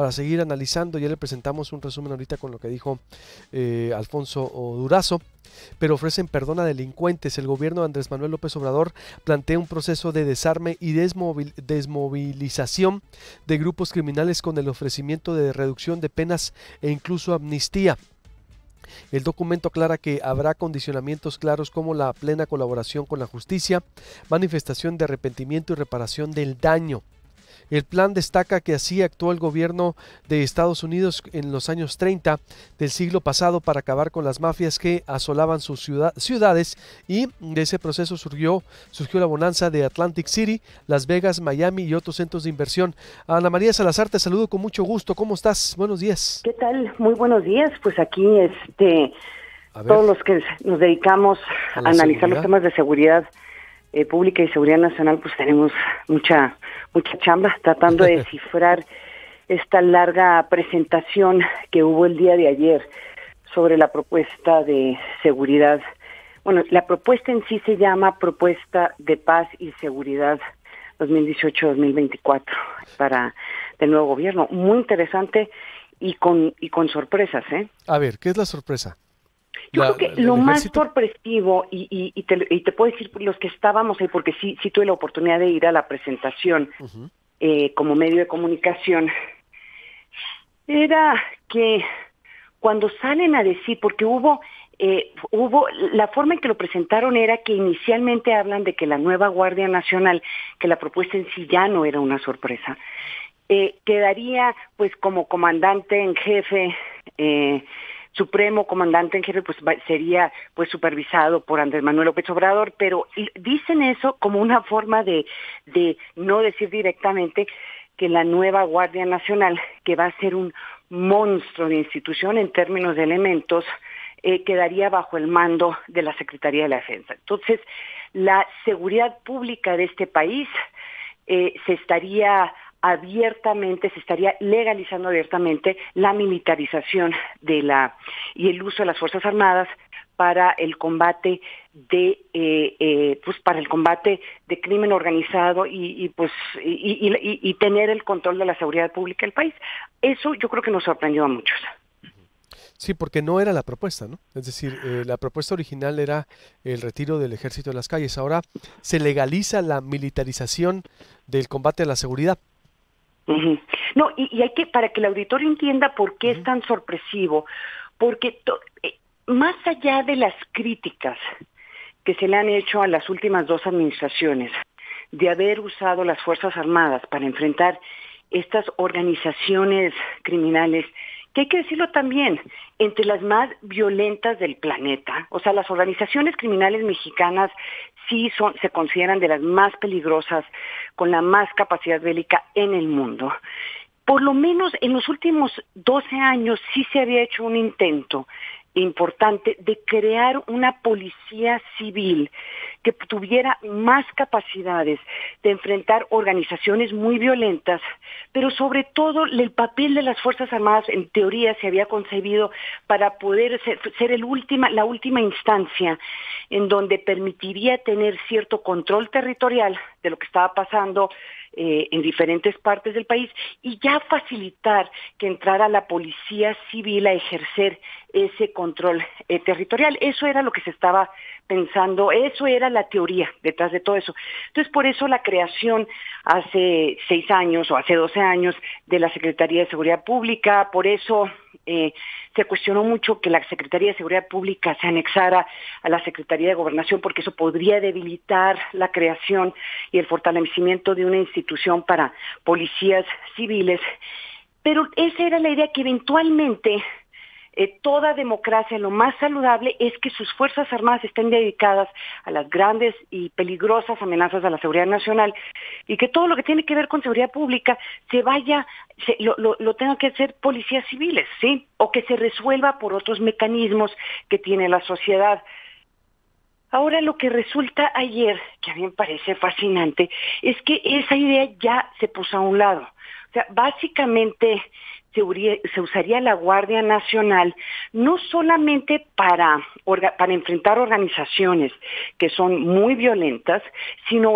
para seguir analizando. Ya le presentamos un resumen ahorita con lo que dijo Alfonso Durazo, pero ofrecen perdón a delincuentes. El gobierno de Andrés Manuel López Obrador plantea un proceso de desarme y desmovilización de grupos criminales con el ofrecimiento de reducción de penas e incluso amnistía. El documento aclara que habrá condicionamientos claros como la plena colaboración con la justicia, manifestación de arrepentimiento y reparación del daño. El plan destaca que así actuó el gobierno de Estados Unidos en los años 30 del siglo pasado para acabar con las mafias que asolaban sus ciudades, y de ese proceso surgió la bonanza de Atlantic City, Las Vegas, Miami y otros centros de inversión. Ana María Salazar, te saludo con mucho gusto. ¿Cómo estás? Buenos días. ¿Qué tal? Muy buenos días. Pues aquí todos los que nos dedicamos a analizar los temas de seguridad pública y seguridad nacional, pues tenemos mucha chamba tratando de descifrar esta larga presentación que hubo el día de ayer sobre la propuesta de seguridad. Bueno, la propuesta en sí se llama Propuesta de Paz y Seguridad 2018-2024 para el nuevo gobierno. Muy interesante y con sorpresas, ¿eh? A ver, ¿qué es la sorpresa? Yo creo que lo más sorpresivo, y te puedo decir los que estábamos ahí, porque sí tuve la oportunidad de ir a la presentación como medio de comunicación, era que cuando salen a decir, porque hubo la forma en que lo presentaron era que inicialmente hablan de que la nueva Guardia Nacional, que la propuesta en sí ya no era una sorpresa, quedaría pues como comandante en jefe, supremo comandante en jefe, pues sería pues supervisado por Andrés Manuel López Obrador, pero dicen eso como una forma de no decir directamente que la nueva Guardia Nacional, que va a ser un monstruo de institución en términos de elementos, quedaría bajo el mando de la Secretaría de la Defensa. Entonces, la seguridad pública de este país se estaría legalizando abiertamente la militarización y el uso de las Fuerzas Armadas para el combate para el combate de crimen organizado y tener el control de la seguridad pública del país. Eso yo creo que nos sorprendió a muchos. Sí, porque no era la propuesta, ¿no? Es decir, la propuesta original era el retiro del ejército de las calles. Ahora se legaliza la militarización del combate a la seguridad. No, y hay que, para que el auditorio entienda por qué es tan sorpresivo, porque más allá de las críticas que se le han hecho a las últimas dos administraciones de haber usado las Fuerzas Armadas para enfrentar estas organizaciones criminales, que hay que decirlo también, entre las más violentas del planeta, o sea, las organizaciones criminales mexicanas sí se consideran de las más peligrosas, con la más capacidad bélica en el mundo. Por lo menos en los últimos 12 años sí se había hecho un intento importante de crear una policía civil que tuviera más capacidades de enfrentar organizaciones muy violentas, pero sobre todo el papel de las Fuerzas Armadas en teoría se había concebido para poder ser la última instancia en donde permitiría tener cierto control territorial de lo que estaba pasando en diferentes partes del país y ya facilitar que entrara la policía civil a ejercer ese control territorial. Eso era lo que se estaba pensando, eso era la teoría detrás de todo eso. Entonces, por eso la creación hace 6 años o hace 12 años de la Secretaría de Seguridad Pública, por eso se cuestionó mucho que la Secretaría de Seguridad Pública se anexara a la Secretaría de Gobernación, porque eso podría debilitar la creación y el fortalecimiento de una institución para policías civiles. Pero esa era la idea, que eventualmente toda democracia, lo más saludable es que sus Fuerzas Armadas estén dedicadas a las grandes y peligrosas amenazas a la seguridad nacional, y que todo lo que tiene que ver con seguridad pública lo tengan que hacer policías civiles, ¿sí? O que se resuelva por otros mecanismos que tiene la sociedad. Ahora, lo que resulta ayer, que a mí me parece fascinante, es que esa idea ya se puso a un lado. O sea, básicamente se usaría la Guardia Nacional no solamente para enfrentar organizaciones que son muy violentas, sino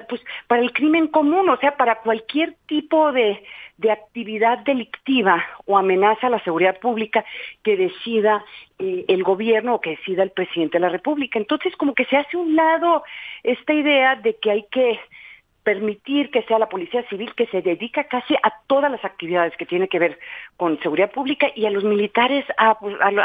pues para el crimen común, o sea, para cualquier tipo de actividad delictiva o amenaza a la seguridad pública que decida el gobierno o que decida el presidente de la República. Entonces, como que se hace a un lado esta idea de que hay que permitir que sea la Policía Civil que se dedica casi a todas las actividades que tiene que ver con seguridad pública y a los militares a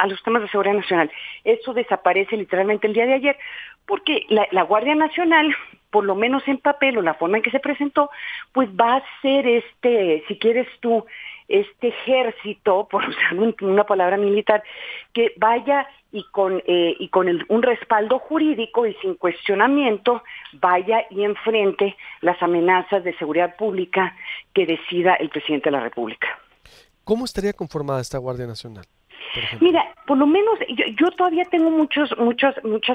los temas de seguridad nacional. Eso desaparece literalmente el día de ayer porque la Guardia Nacional, por lo menos en papel o la forma en que se presentó, pues va a ser si quieres tú, este ejército, por usar una palabra militar, que vaya y con un respaldo jurídico y sin cuestionamiento vaya y enfrente las amenazas de seguridad pública que decida el presidente de la República. ¿Cómo estaría conformada esta Guardia Nacional, por ejemplo? Mira, por lo menos yo todavía tengo muchas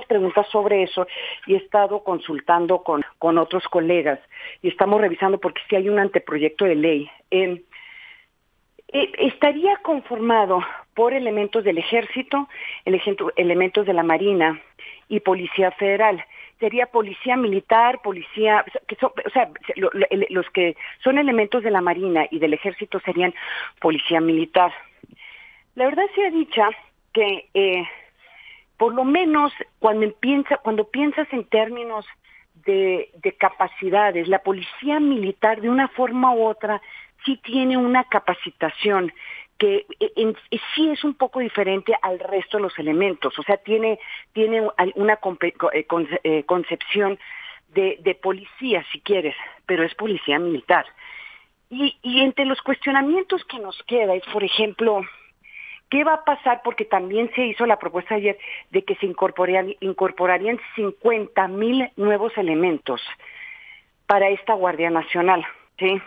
preguntas sobre eso y he estado consultando con otros colegas y estamos revisando porque sí hay un anteproyecto de ley. Estaría conformado por elementos del Ejército, elementos de la Marina y Policía Federal. Sería policía militar, policía, los que son elementos de la Marina y del Ejército serían policía militar. La verdad sea dicha que por lo menos cuando piensas en términos de capacidades, la policía militar de una forma u otra sí tiene una capacitación que sí es un poco diferente al resto de los elementos, o sea, tiene una concepción de policía, si quieres, pero es policía militar. Y entre los cuestionamientos que nos queda es, por ejemplo, ¿qué va a pasar? Porque también se hizo la propuesta ayer de que se incorporarían 50,000 nuevos elementos para esta Guardia Nacional, ¿sí?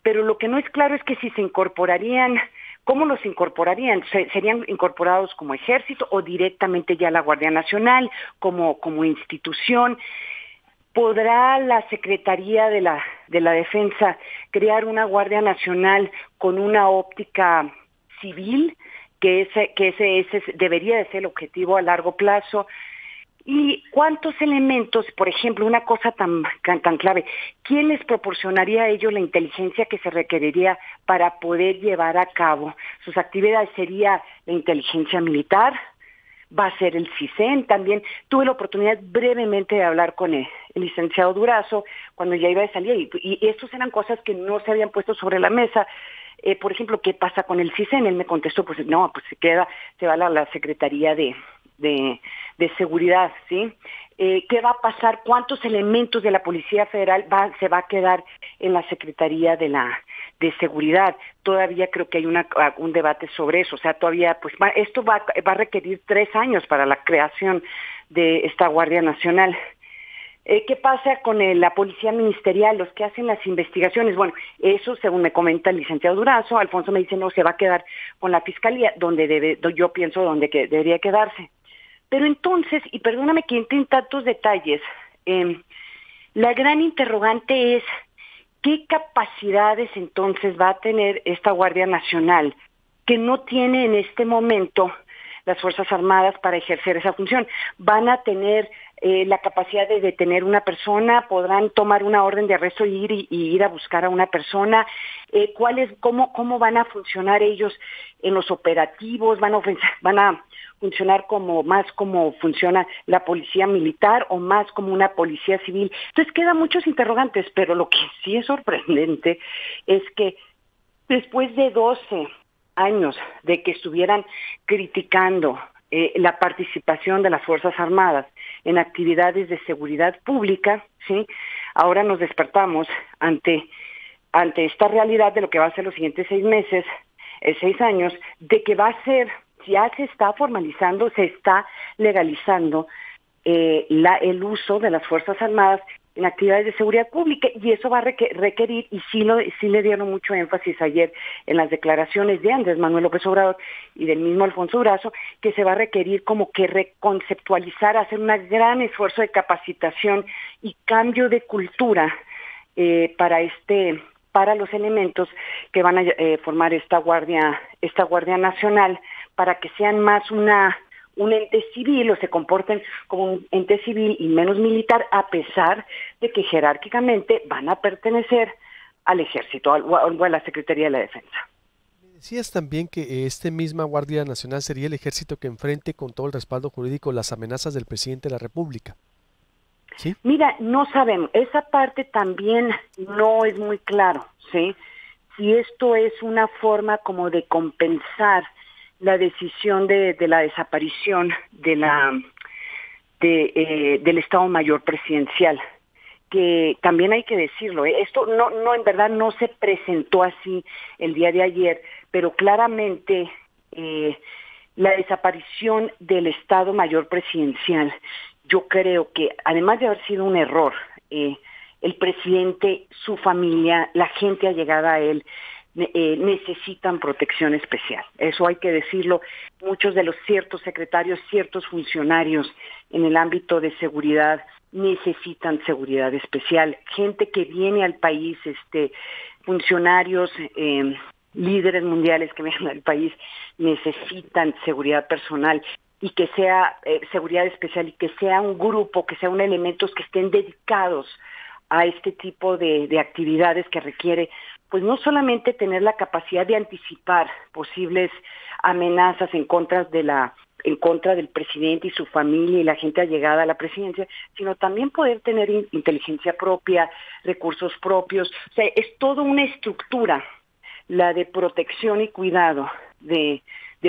Pero lo que no es claro es que si se incorporarían, ¿cómo los incorporarían? ¿Serían incorporados como ejército o directamente ya la Guardia Nacional como institución? ¿Podrá la Secretaría de la Defensa crear una Guardia Nacional con una óptica civil? Que ese debería de ser el objetivo a largo plazo. ¿Y cuántos elementos, por ejemplo, una cosa tan clave, quién les proporcionaría a ellos la inteligencia que se requeriría para poder llevar a cabo sus actividades? ¿Sería la inteligencia militar? ¿Va a ser el CISEN? También tuve la oportunidad brevemente de hablar con el licenciado Durazo cuando ya iba a salir y estas eran cosas que no se habían puesto sobre la mesa. Por ejemplo, ¿qué pasa con el CISEN? Él me contestó, pues no, pues se va a la Secretaría de Seguridad, ¿sí? ¿Qué va a pasar? ¿Cuántos elementos de la Policía Federal se va a quedar en la Secretaría de Seguridad? Todavía creo que hay un debate sobre eso, o sea, todavía, pues esto va a requerir 3 años para la creación de esta Guardia Nacional. ¿Qué pasa con la policía ministerial, los que hacen las investigaciones? Bueno, eso según me comenta el licenciado Durazo, Alfonso me dice no, se va a quedar con la fiscalía, yo pienso donde debería quedarse. Pero entonces, y perdóname que entre en tantos detalles, la gran interrogante es ¿qué capacidades entonces va a tener esta Guardia Nacional que no tiene en este momento las Fuerzas Armadas para ejercer esa función? ¿Van a tener la capacidad de detener una persona? ¿Podrán tomar una orden de arresto y ir a buscar a una persona? ¿Cómo van a funcionar ellos en los operativos? ¿Van a funcionar más como funciona la policía militar o más como una policía civil? Entonces quedan muchos interrogantes, pero lo que sí es sorprendente es que después de 12 años de que estuvieran criticando la participación de las Fuerzas Armadas en actividades de seguridad pública, ¿sí? Ahora nos despertamos ante esta realidad de lo que va a ser los siguientes 6 años, de que va a ser, ya se está formalizando, se está legalizando el uso de las Fuerzas Armadas en actividades de seguridad pública, y eso va a requerir, y sí le dieron mucho énfasis ayer en las declaraciones de Andrés Manuel López Obrador y del mismo Alfonso Durazo, que se va a requerir como que reconceptualizar, hacer un gran esfuerzo de capacitación y cambio de cultura para para los elementos que van a formar esta guardia nacional, para que sean más un ente civil o se comporten como un ente civil y menos militar, a pesar de que jerárquicamente van a pertenecer al ejército o a la Secretaría de la Defensa. Decías también que misma Guardia Nacional sería el ejército que enfrente con todo el respaldo jurídico las amenazas del presidente de la República. ¿Sí? Mira, no sabemos, esa parte también no es muy claro, ¿sí? Si esto es una forma como de compensar la decisión de la desaparición del Estado Mayor Presidencial, que también hay que decirlo, esto no en verdad no se presentó así el día de ayer, pero claramente la desaparición del Estado Mayor Presidencial, yo creo que además de haber sido un error, el presidente, su familia, la gente allegada a él, necesitan protección especial. Eso hay que decirlo. Muchos de los ciertos secretarios, ciertos funcionarios en el ámbito de seguridad necesitan seguridad especial. Gente que viene al país, funcionarios, líderes mundiales que vienen al país, necesitan seguridad personal y que sea seguridad especial y que sea un grupo, que sea un elementos que estén dedicados a este tipo de actividades que requiere, pues no solamente tener la capacidad de anticipar posibles amenazas en contra del presidente y su familia y la gente allegada a la presidencia, sino también poder tener inteligencia propia, recursos propios. O sea, es toda una estructura, la de protección y cuidado de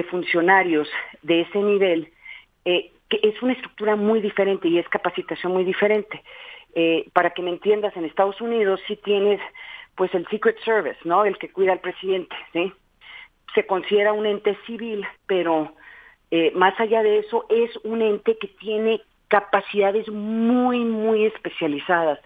funcionarios de ese nivel, que es una estructura muy diferente y es capacitación muy diferente. Para que me entiendas, en Estados Unidos sí tienes pues el Secret Service, ¿no? El que cuida al presidente, ¿sí? Se considera un ente civil, pero más allá de eso es un ente que tiene capacidades muy, muy especializadas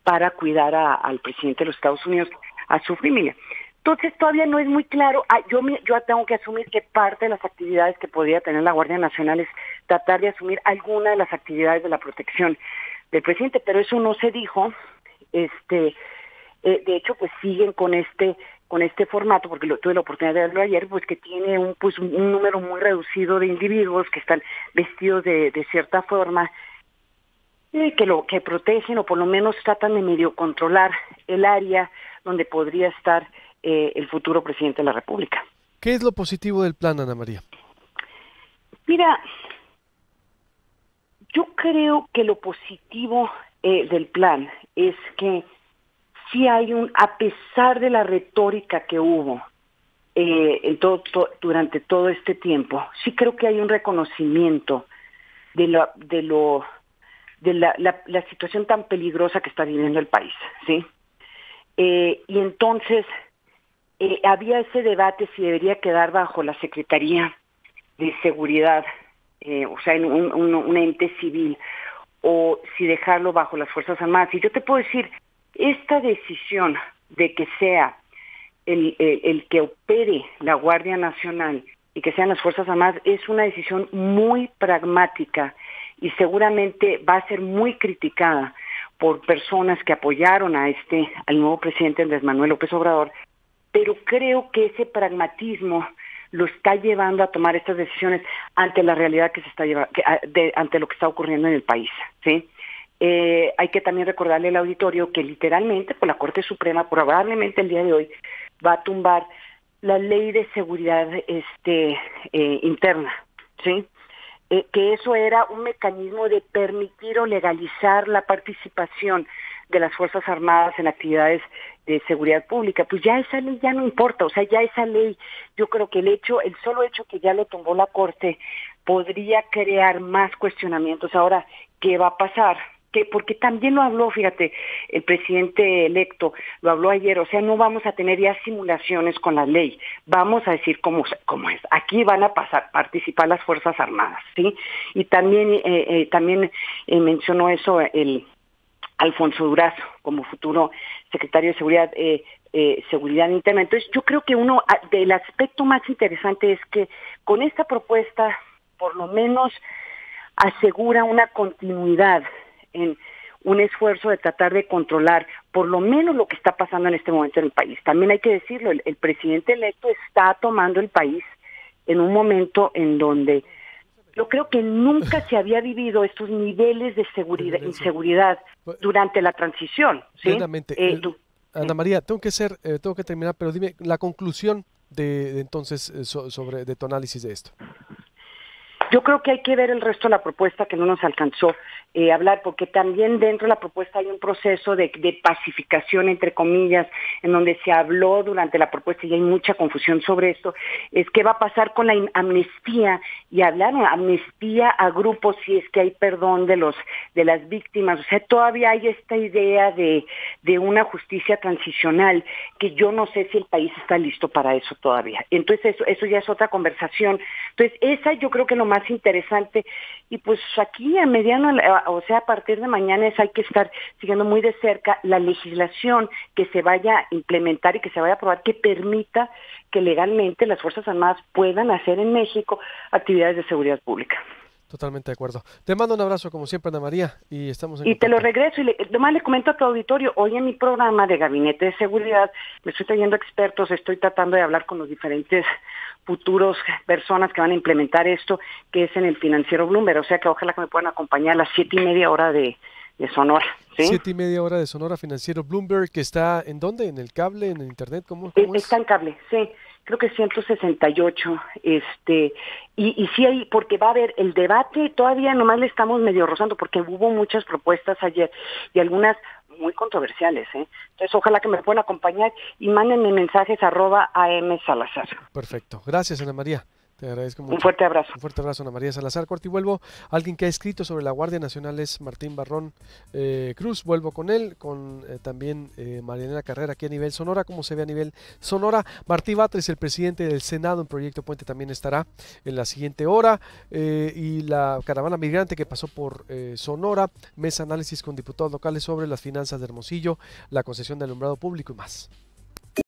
para cuidar al presidente de los Estados Unidos, a su familia. Entonces todavía no es muy claro. Yo tengo que asumir que parte de las actividades que podría tener la Guardia Nacional es tratar de asumir alguna de las actividades de la protección del presidente, pero eso no se dijo. De hecho, pues siguen con este formato, porque tuve la oportunidad de verlo ayer, pues que tiene un número muy reducido de individuos que están vestidos de cierta forma, que protegen o por lo menos tratan de medio controlar el área donde podría estar el futuro presidente de la República. ¿Qué es lo positivo del plan, Ana María? Mira, yo creo que lo positivo del plan es que sí hay a pesar de la retórica que hubo durante todo este tiempo, sí creo que hay un reconocimiento de la situación tan peligrosa que está viviendo el país, ¿sí? Y entonces había ese debate si debería quedar bajo la Secretaría de Seguridad, o sea, en un ente civil, o si dejarlo bajo las Fuerzas Armadas. Y yo te puedo decir, esta decisión de que sea el que opere la Guardia Nacional y que sean las Fuerzas Armadas es una decisión muy pragmática y seguramente va a ser muy criticada por personas que apoyaron al nuevo presidente Andrés Manuel López Obrador, pero creo que ese pragmatismo lo está llevando a tomar estas decisiones ante la realidad que se está llevando, ante lo que está ocurriendo en el país, ¿sí? Hay que también recordarle al auditorio que literalmente pues, la Corte Suprema probablemente el día de hoy va a tumbar la ley de seguridad interna, ¿sí? Que eso era un mecanismo de permitir o legalizar la participación de las Fuerzas Armadas en actividades de seguridad pública. Pues ya esa ley ya no importa, o sea, ya esa ley, yo creo que el solo hecho que ya lo tumbó la Corte podría crear más cuestionamientos. Ahora, ¿qué va a pasar? Porque también lo habló, fíjate, el presidente electo, lo habló ayer, o sea, no vamos a tener ya simulaciones con la ley, vamos a decir cómo es. Aquí van a participar las Fuerzas Armadas, ¿sí? Y también mencionó eso Alfonso Durazo, como futuro secretario de Seguridad Interna. Entonces, yo creo que del aspecto más interesante es que con esta propuesta, por lo menos, asegura una continuidad en un esfuerzo de tratar de controlar por lo menos lo que está pasando en este momento en el país. También hay que decirlo, el presidente electo está tomando el país en un momento en donde yo creo que nunca se había vivido estos niveles de inseguridad durante la transición. ¿Sí? Plenamente. Ana María, tengo que terminar, pero dime la conclusión de entonces de tu análisis de esto. Yo creo que hay que ver el resto de la propuesta que no nos alcanzó hablar, porque también dentro de la propuesta hay un proceso de pacificación, entre comillas, en donde se habló durante la propuesta y hay mucha confusión sobre esto, es qué va a pasar con la amnistía, y hablaron amnistía a grupos si es que hay perdón de las víctimas. O sea, todavía hay esta idea de una justicia transicional que yo no sé si el país está listo para eso todavía. Entonces eso ya es otra conversación. Entonces esa yo creo que lo más interesante, y pues aquí a mediano, o sea, a partir de mañana hay que estar siguiendo muy de cerca la legislación que se vaya a implementar y que se vaya a aprobar, que permita que legalmente las Fuerzas Armadas puedan hacer en México actividades de seguridad pública. Totalmente de acuerdo. Te mando un abrazo como siempre, Ana María, y estamos en contacto. Te lo regreso, y nomás le comento a tu auditorio, hoy en mi programa de Gabinete de Seguridad me estoy trayendo expertos, estoy tratando de hablar con los diferentes futuros personas que van a implementar esto, que es en el financiero Bloomberg, o sea que ojalá que me puedan acompañar a las 7:30 hora de Sonora. ¿Sí? 7:30 hora de Sonora, financiero Bloomberg, que está ¿en dónde? ¿En el cable? ¿En el internet? ¿Cómo es? Está en cable, sí. Creo que 168, y sí hay, porque va a haber el debate, todavía nomás le estamos medio rozando, porque hubo muchas propuestas ayer, y algunas muy controversiales, Entonces ojalá que me puedan acompañar, y mándenme mensajes @amsalazar. Perfecto, gracias Ana María. Te agradezco mucho. Un fuerte abrazo. Un fuerte abrazo, Ana María Salazar. Corte y vuelvo. Alguien que ha escrito sobre la Guardia Nacional es Martín Barrón Cruz. Vuelvo con él, con también Marianela Carrera aquí a nivel Sonora. ¿Cómo se ve a nivel Sonora? Martí Batres, el presidente del Senado en Proyecto Puente, también estará en la siguiente hora. Y la caravana migrante que pasó por Sonora. Mesa análisis con diputados locales sobre las finanzas de Hermosillo, la concesión de alumbrado público y más.